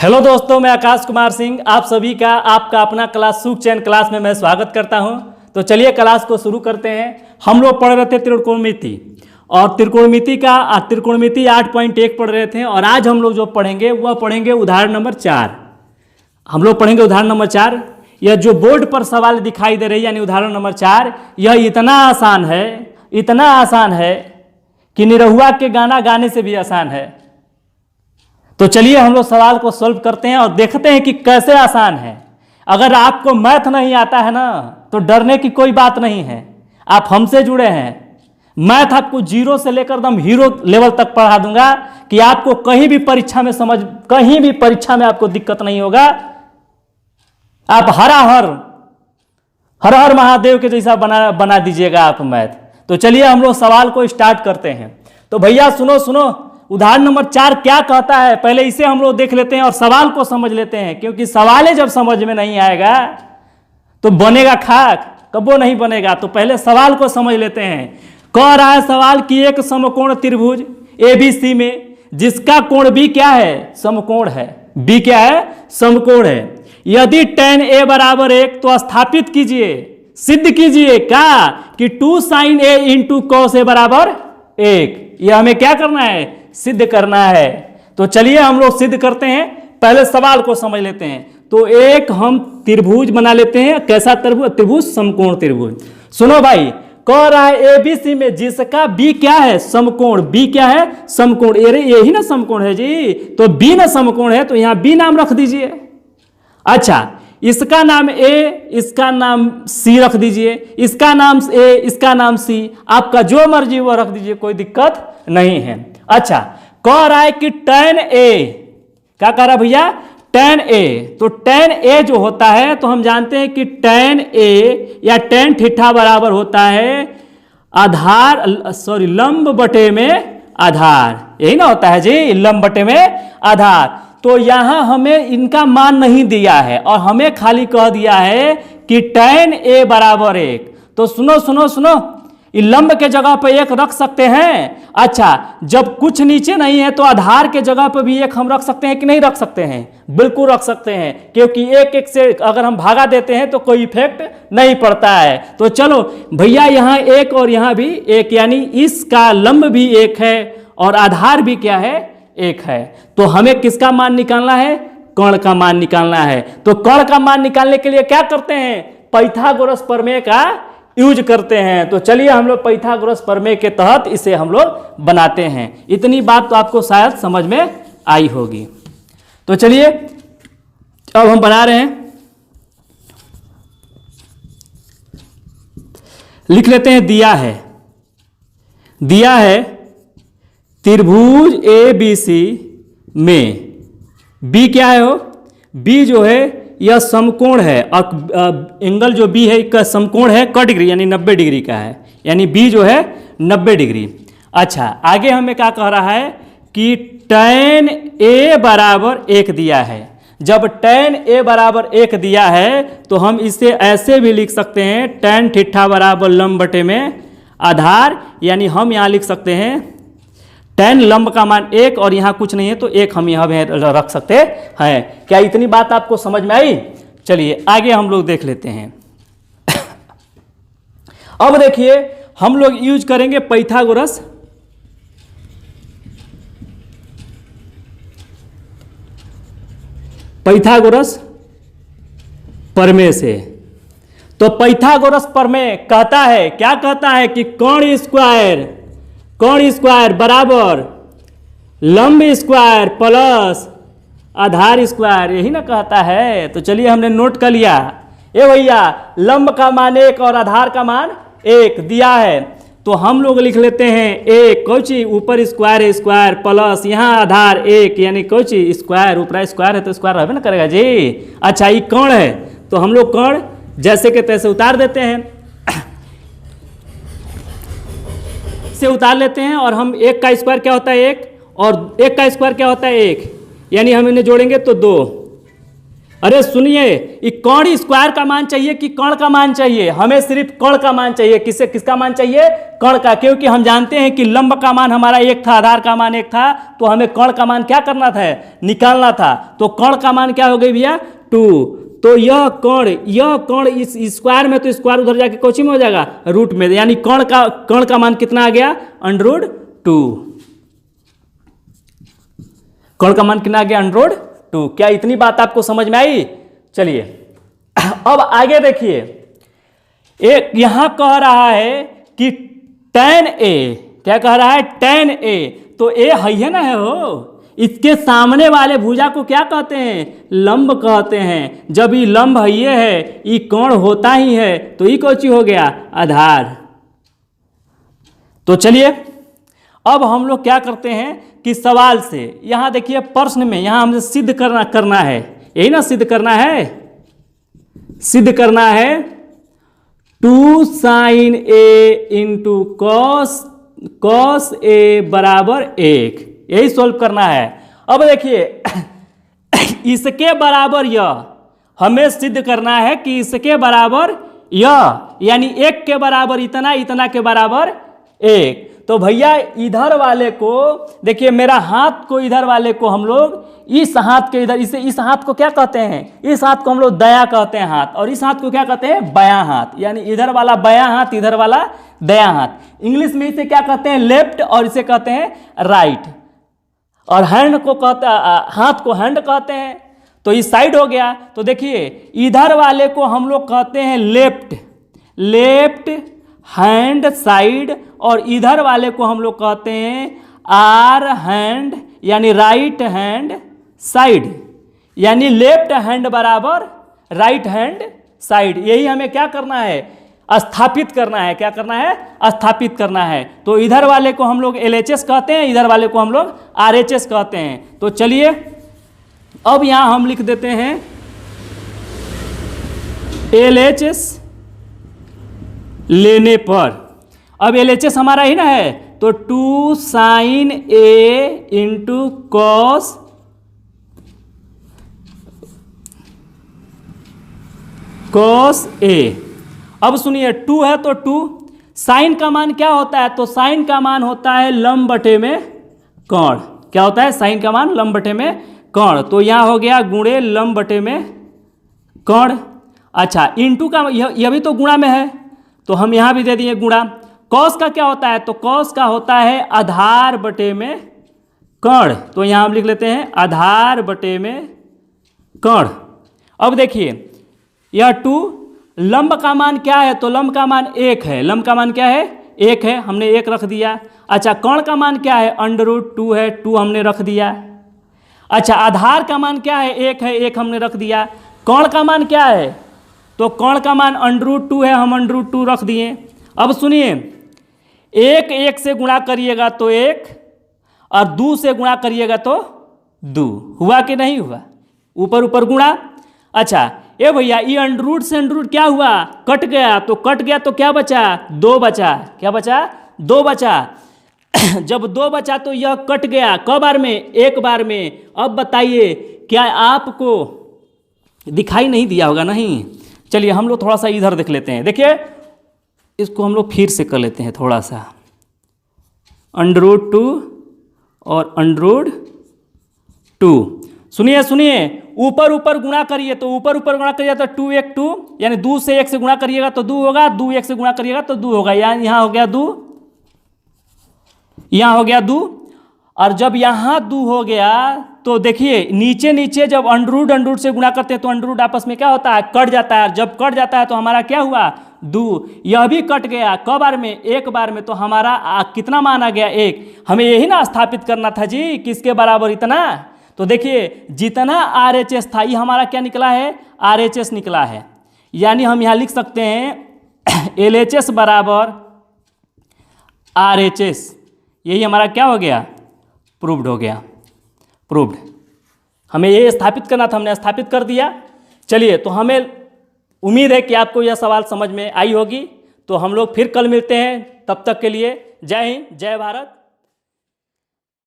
Hello दोस्तों, मैं आकाश कुमार सिंह आप सभी का आपका अपना क्लास सुख चैन क्लास में मैं स्वागत करता हूं। तो चलिए क्लास को शुरू करते हैं। हम लोग पढ़ रहे थे त्रिकोणमिति और त्रिकोणमिति 8.1 पढ़ रहे थे और आज हम लोग जो पढ़ेंगे वह पढ़ेंगे उदाहरण नंबर 4। हम लोग पढ़ेंगे उदाहरण नंबर 4। यह जो बोर्ड पर सवाल दिखाई दे रही है यानी उदाहरण नंबर 4, यह इतना आसान है कि निरहुआ के गाना गाने से भी आसान है। तो चलिए हम लोग सवाल को सॉल्व करते हैं और देखते हैं कि कैसे आसान है। अगर आपको मैथ नहीं आता है ना तो डरने की कोई बात नहीं है, आप हमसे जुड़े हैं। मैथ आपको जीरो से लेकर एकदम हीरो लेवल तक पढ़ा दूंगा कि आपको कहीं भी परीक्षा में आपको दिक्कत नहीं होगा। आप हर हर महादेव के जैसा बना दीजिएगा आप मैथ। तो चलिए हम लोग सवाल को स्टार्ट करते हैं। तो भैया सुनो, उदाहरण नंबर 4 क्या कहता है, पहले इसे हम लोग देख लेते हैं और सवाल को समझ लेते हैं, क्योंकि सवाल जब समझ में नहीं आएगा तो बनेगा खाक, कबो नहीं बनेगा। तो पहले सवाल को समझ लेते हैं। कह रहा है सवाल कि एक समकोण त्रिभुज ABC में जिसका कोण B क्या है, समकोण है। B क्या है, समकोण है। यदि tan A बराबर 1 तो स्थापित कीजिए, सिद्ध कीजिए क्या कि 2 sin A into cos A बराबर 1। यह हमें क्या करना है, सिद्ध करना है। तो चलिए हम लोग सिद्ध करते हैं। पहले सवाल को समझ लेते हैं। तो एक हम त्रिभुज बना लेते हैं। कैसा त्रिभुज, समकोण त्रिभुज। सुनो भाई, कह रहा है ABC में जिसका B क्या है, समकोण। B क्या है, समकोण। यही ना समकोण है जी, तो B ना समकोण है तो यहां B नाम रख दीजिए। अच्छा, इसका नाम A, इसका नाम C रख दीजिए। इसका नाम A, इसका नाम C, आपका जो मर्जी वो रख दीजिए, कोई दिक्कत नहीं है। अच्छा, कह रहा है कि tan A, क्या कह रहा है भैया, tan A। तो tan A जो होता है तो हम जानते हैं कि tan A या tan थीटा बराबर होता है लंब बटे में आधार। यही ना होता है जी, लंब बटे में आधार। तो यहां हमें इनका मान नहीं दिया है और हमें खाली कह दिया है कि tan A बराबर 1। तो सुनो, लंब के जगह पर 1 रख सकते हैं। अच्छा, जब कुछ नीचे नहीं है तो आधार के जगह पर भी 1 हम रख सकते हैं कि नहीं रख सकते हैं, बिल्कुल रख सकते हैं, क्योंकि 1 से अगर हम भागा देते हैं तो कोई इफेक्ट नहीं पड़ता है। तो चलो भैया, यहाँ 1 और यहाँ भी 1, यानी इसका लंब भी 1 है और आधार भी क्या है, 1 है। तो हमें किसका मान निकालना है, कर्ण का मान निकालना है। तो कर्ण का मान निकालने के लिए क्या करते हैं, पाइथागोरस प्रमेय का यूज करते हैं। तो चलिए हम लोग पाइथागोरस प्रमेय के तहत इसे हम लोग बनाते हैं। इतनी बात तो आपको शायद समझ में आई होगी। तो चलिए अब हम बना रहे हैं, लिख लेते हैं। दिया है त्रिभुज ABC में B क्या है, हो B जो है यह समकोण है और एंगल जो B है इसका समकोण है क डिग्री यानी 90 डिग्री का है, यानी B जो है 90 डिग्री। अच्छा, आगे हमें क्या कह रहा है कि tan A बराबर 1 दिया है। जब tan A बराबर 1 दिया है तो हम इसे ऐसे भी लिख सकते हैं, tan थीटा बराबर लंब बटे में आधार, यानी हम यहाँ लिख सकते हैं tan लंब का मान 1 और यहाँ कुछ नहीं है तो 1 हम यहाँ रख सकते हैं। क्या इतनी बात आपको समझ में आई? चलिए आगे हम लोग देख लेते हैं। अब देखिए हम लोग यूज करेंगे पाइथागोरस प्रमेय से। तो पाइथागोरस प्रमेय कहता है, क्या कहता है कि कर्ण स्क्वायर बराबर लंब स्क्वायर प्लस आधार स्क्वायर, यही ना कहता है। तो चलिए हमने नोट कर लिया। ए भैया, लंब का मान 1 और आधार का मान 1 दिया है तो हम लोग लिख लेते हैं 1 कोची ऊपर स्क्वायर प्लस यहाँ आधार 1, यानी कोची स्क्वायर, ऊपर स्क्वायर है तो स्क्वायर रहबे ना करेगा जी। अच्छा, ये कर्ण है तो हम लोग कर्ण जैसे के तैसे उतार देते हैं, से उतार लेते हैं। और हम 1 का स्क्वायर क्या होता है 1 और 1 का स्क्वायर क्या होता है 1, यानी हम इन्हें जोड़ेंगे तो 2। अरे सुनिए, ये कर्ण स्क्वायर का मान चाहिए कि कर्ण का मान चाहिए? हमें सिर्फ कर्ण का मान चाहिए। किसका मान चाहिए? कर्ण का, क्योंकि हम जानते हैं कि लंब का मान हमारा एक था, आधार का मान एक था, तो हमें कर्ण का मान क्या करना था? निकालना था। तो कर्ण का मान क्या हो गई भैया? 2। तो यह कर्ण इस स्क्वायर में, तो स्क्वायर उधर जाके कोची में हो जाएगा? रूट में, यानी कर्ण का मान कितना आ गया? √2। कर्ण का मान कितना आ गया? √2। क्या इतनी बात आपको समझ में आई? चलिए अब आगे देखिए, एक यहां कह रहा है कि tan A, क्या कह रहा है? tan A। तो A है ना, है हो, इसके सामने वाले भुजा को क्या कहते हैं? लंब कहते हैं। जब ये लंब है, ये कोण होता ही है, तो ये कौन सी हो गया? आधार। तो चलिए अब हम लोग क्या करते हैं कि सवाल से, यहां देखिए प्रश्न में, यहां हमें सिद्ध करना है, यही ना सिद्ध करना है? सिद्ध करना है 2 sin A into cos A बराबर 1, यही सोल्व करना है। अब देखिए इसके बराबर यह हमें सिद्ध करना है कि इसके बराबर यह, यानी 1 के बराबर इतना, इतना के बराबर 1। तो भैया इधर वाले को देखिए, मेरा हाथ को, इधर वाले को हम लोग इस हाथ के इधर, इस हाथ को क्या कहते हैं? इस हाथ को हम लोग दायां कहते हैं हाथ, और इस हाथ को क्या कहते हैं? बायां हाथ। यानी इधर वाला बायां हाथ, इधर वाला दायां हाथ। इंग्लिश में इसे क्या कहते हैं? लेफ्ट, और इसे कहते हैं राइट। और हैंड को कहते, हाथ को हैंड कहते हैं। तो इस साइड हो गया। तो देखिए इधर वाले को हम लोग कहते हैं लेफ्ट हैंड साइड, और इधर वाले को हम लोग कहते हैं आर हैंड, यानी राइट हैंड साइड। यानी लेफ्ट हैंड बराबर राइट हैंड साइड। यही हमें क्या करना है? स्थापित करना है। क्या करना है? स्थापित करना है। तो इधर वाले को हम लोग LHS कहते हैं, इधर वाले को हम लोग RHS कहते हैं। तो चलिए अब यहां हम लिख देते हैं LHS लेने पर। अब LHS हमारा ही ना है, तो 2 sin A into cos A। अब सुनिए 2 है तो 2, साइन का मान क्या होता है? तो साइन का मान होता है लंब बटे में कोण। क्या होता है? साइन का मान लंब बटे में कोण। तो यहाँ हो गया गुणे लंब बटे में कोण। अच्छा, इंटू का यह भी तो गुणा में है, तो हम यहाँ भी दे दिए गुणा। कॉस का क्या होता है? तो कॉस का होता है आधार बटे में कोण। तो यहाँ हम लिख लेते हैं आधार बटे में कोण। अब देखिए यह 2, लंब का मान क्या है? तो लंब का मान 1 है। लंब का मान क्या है? 1 है, हमने 1 रख दिया। अच्छा, कोण का मान क्या है? √2 है, 2 हमने रख दिया। अच्छा, आधार का मान क्या है? 1 है, 1 हमने रख दिया। कोण का मान क्या है? तो कोण का मान √2 है, हम √2 रख दिए। अब सुनिए, 1 से गुणा करिएगा तो 1, और 2 से गुणा करिएगा तो 2। हुआ कि नहीं हुआ? ऊपर ऊपर गुणा। अच्छा ये भैया, ये अंडरूट से अंडरूट क्या हुआ? कट गया। तो कट गया तो क्या बचा? 2 बचा। क्या बचा? 2 बचा। जब 2 बचा तो यह कट गया। क बार में? 1 बार में। अब बताइए क्या आपको दिखाई नहीं दिया होगा? नहीं। चलिए हम लोग थोड़ा सा इधर देख लेते हैं। देखिए इसको हम लोग फिर से कर लेते हैं थोड़ा सा। √2 और √2। सुनिए सुनिए, ऊपर ऊपर गुणा करिए तो ऊपर ऊपर गुणा करिए तो 2 1 2, यानी 2 से 1 से गुणा करिएगा तो 2 होगा, 2 1 से गुणा करिएगा तो 2 होगा। यानी यहाँ हो गया 2, यहाँ हो गया 2। और जब यहाँ 2 हो गया तो देखिए नीचे नीचे जब अंडरूट से गुणा करते हैं तो अंडरूट आपस में क्या होता है? कट जाता है। जब कट जाता है तो हमारा क्या हुआ? 2। यह भी कट गया। क बार में? 1 बार में। तो हमारा कितना मान आ गया? 1। हमें यही ना स्थापित करना था जी, किसके बराबर? इतना। तो देखिए जितना RHS था ये हमारा क्या निकला है? RHS निकला है। यानी हम यहाँ लिख सकते हैं LHS बराबर RHS। यही हमारा क्या हो गया? प्रूव्ड हो गया। प्रूव्ड। हमें ये स्थापित करना था, हमने स्थापित कर दिया। चलिए, तो हमें उम्मीद है कि आपको यह सवाल समझ में आई होगी। तो हम लोग फिर कल मिलते हैं, तब तक के लिए जय हिंद, जय भारत।